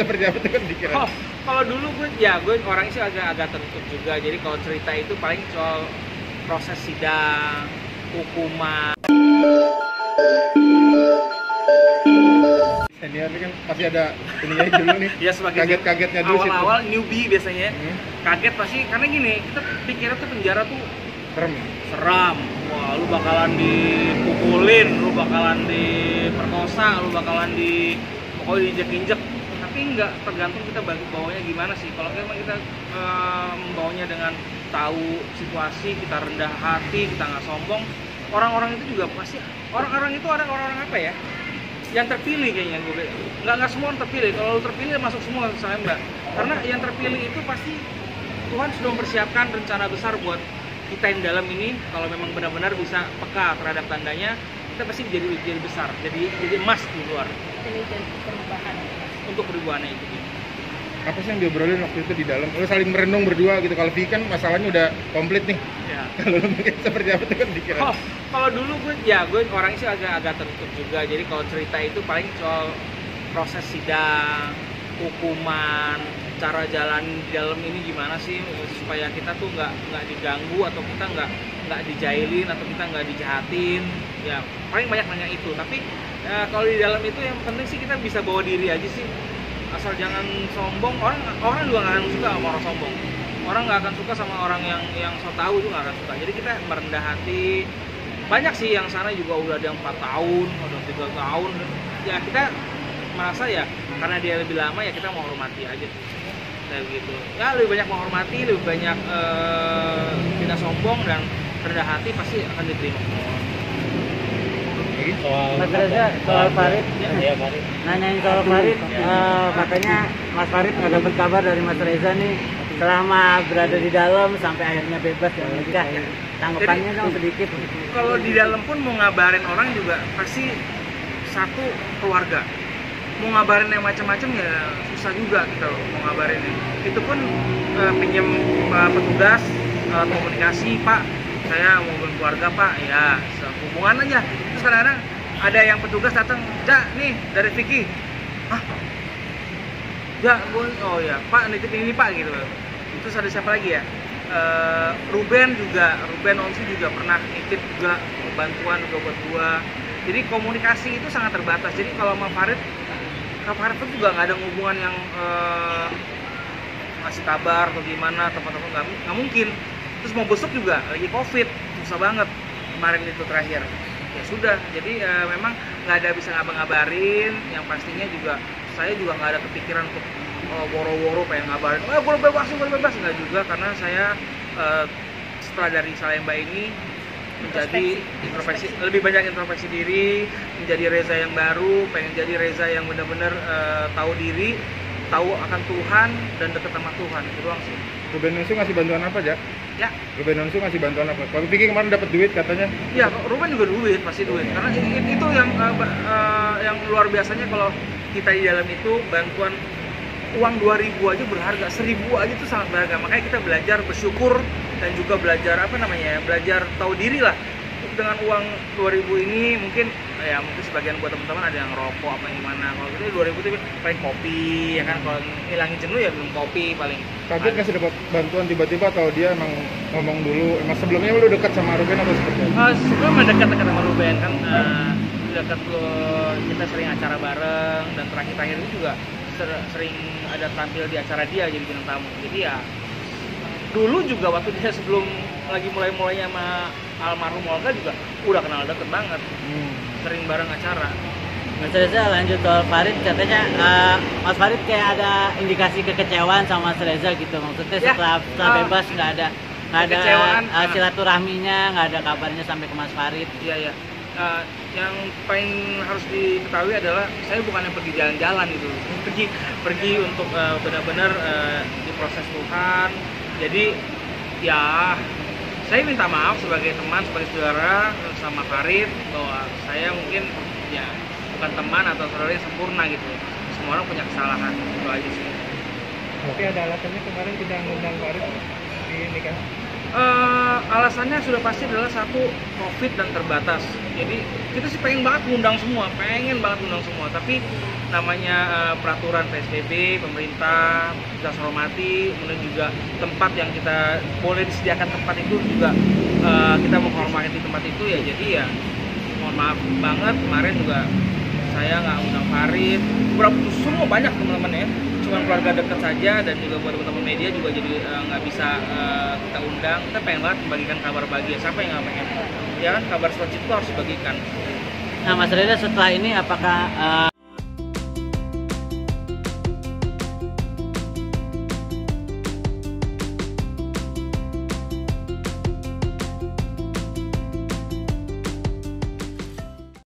seperti apa tuh kan pikiran? Oh, kalau dulu gue orangnya sih agak tertutup juga. Jadi kalau cerita itu paling soal proses sidang, hukuman. Senior ini kan pasti ada ininya dulu nih. Ya sebagai kaget-kagetnya dulu sih. awal-awal newbie biasanya. Kaget pasti karena gini, kita pikirnya tuh penjara tuh seram. Wah, lu bakalan dipukulin, lu bakalan diperkosa, lu bakalan pokoknya diinjek-injek. Tapi enggak, tergantung kita bawanya gimana sih. Kalau memang kita membawanya dengan tahu situasi, kita rendah hati, kita nggak sombong, orang-orang itu juga pasti, orang-orang itu ada orang-orang apa ya, yang terpilih kayaknya. Gue nggak semua orang terpilih. Kalau lu terpilih masuk semua, saya enggak. Karena yang terpilih itu pasti Tuhan sudah mempersiapkan rencana besar buat kita yang dalam ini. Kalau memang benar-benar bisa peka terhadap tandanya, kita pasti jadi besar, jadi emas di luar. Jadi perubahan. Untuk perubahannya itu. Apa sih yang diobrolin waktu itu di dalam? Lu saling merenung berdua gitu. Kalau Vicky kan masalahnya udah komplit nih. Ya. Kalau lu mungkin seperti apa tuh kan pikiran? Oh, kalau dulu gue orangnya sih agak tertutup juga. Jadi kalau cerita itu paling soal proses sidang, hukuman, cara jalan di dalam ini gimana sih supaya kita tuh nggak diganggu, atau kita nggak dijailin, atau kita nggak dijahatin. Ya paling banyak nanya itu. Tapi kalau di dalam itu yang penting sih kita bisa bawa diri aja sih. Asal jangan sombong. Orang juga nggak akan suka sama orang sombong. Orang nggak akan suka sama orang yang so tahu juga nggak akan suka. Jadi kita merendah hati. Banyak sih yang sana juga udah ada yang 4 tahun, udah 3 tahun. Ya kita merasa ya karena dia lebih lama ya kita menghormati aja sih. Kayak gitu. Ya lebih banyak menghormati, lebih banyak tidak sombong dan rendah hati, pasti akan diterima. Mas Reza, soal Farid, Ya, Farid. nanyain soal Farid, makanya Mas Farid nggak dapat kabar dari Mas Reza nih selama berada di dalam sampai akhirnya bebas dan menikah. Tanggapannya dong sedikit. Kalau di dalam pun mau ngabarin orang juga pasti satu keluarga. Mau ngabarin yang macam-macam ya susah juga gitu loh, mau ngabarin. Itu pun pinjam petugas komunikasi, Pak. Saya mau keluarga, Pak. Ya, hubungan aja. Terus kadang-kadang ada yang petugas datang, "Ja, nih dari Vicky." "Hah? Ja, oh ya, Pak, nitip ini, Pak," gitu. Terus ada siapa lagi ya? Ruben Onsi juga pernah nitip juga bantuan juga buat gua. Jadi komunikasi itu sangat terbatas. Jadi kalau sama Farid tuh juga nggak ada hubungan yang ngasih kabar atau gimana, teman-teman nggak mungkin. Terus mau besok juga lagi COVID, susah banget kemarin itu terakhir. Ya sudah, jadi memang nggak ada bisa ngabang-ngabarin. Yang pastinya juga saya juga nggak ada kepikiran untuk woro-woro pengen ngabarin, boleh bebas, nggak juga, karena saya setelah dari Salemba ini menjadi introspeksi, lebih banyak introspeksi diri, menjadi Reza yang baru, pengen jadi Reza yang benar-benar tahu diri, tahu akan Tuhan dan dekat sama Tuhan. Itu doang sih. Ruben Onsu ngasih bantuan apa, Jak? Ya. Ruben Onsu ngasih bantuan apa? Kalau Vicky kemarin dapat duit katanya. Ya, Ruben juga duit, pasti duit. Karena itu yang luar biasanya kalau kita di dalam itu bantuan uang 2.000 aja berharga, 1.000 aja itu sangat berharga. Makanya kita belajar bersyukur dan juga belajar belajar tahu diri lah. Dengan uang 2.000 ini mungkin sebagian buat teman-teman ada yang rokok apa gimana. Kalau gitu 2.000 itu paling kopi, ya kan. Kalau hilangin jenuh ya minum kopi paling. Kaget nggak sih dapat bantuan tiba-tiba, atau dia emang ngomong dulu? Emang sebelumnya lu dekat sama Ruben atau seperti apa? Sebelumnya dekat sama Ruben kan, dekat kita sering acara bareng, dan terakhir itu juga sering ada tampil di acara dia jadi bintang tamu. Jadi ya dulu juga waktu dia sebelum lagi mulainya sama almarhum Olga juga udah kenal deket banget, sering bareng acara. Mas Reza, lanjut soal Farid, katanya Mas Farid kayak ada indikasi kekecewaan sama Mas Reza gitu. Maksudnya setelah bebas nggak ada silaturahminya, nggak ada kabarnya sampai ke Mas Farid. Iya. Yang paling harus diketahui adalah saya bukan yang pergi jalan-jalan gitu, pergi untuk benar-benar diproses Tuhan. Jadi ya saya minta maaf sebagai teman, sebagai saudara sama Farid, bahwa saya mungkin ya bukan teman atau saudara yang sempurna gitu. Semua orang punya kesalahan, itu aja sih. Tapi ada alasannya kemarin tidak ngundang Farid di nikah? Alasannya sudah pasti adalah satu, COVID dan terbatas. Jadi kita sih pengen banget ngundang semua, tapi namanya peraturan PSBB pemerintah kita hormati, kemudian juga tempat yang kita boleh disediakan tempat itu juga kita menghormati tempat itu ya. Jadi ya mohon maaf banget kemarin juga saya nggak undang Farid, semua banyak teman-teman ya, cuma keluarga dekat saja, dan juga buat teman-teman media juga jadi nggak bisa kita undang. Kita pengen banget membagikan kabar bahagia, siapa yang nggak pengen ya kan, kabar sukacita itu harus dibagikan. Nah Mas Reza, setelah ini apakah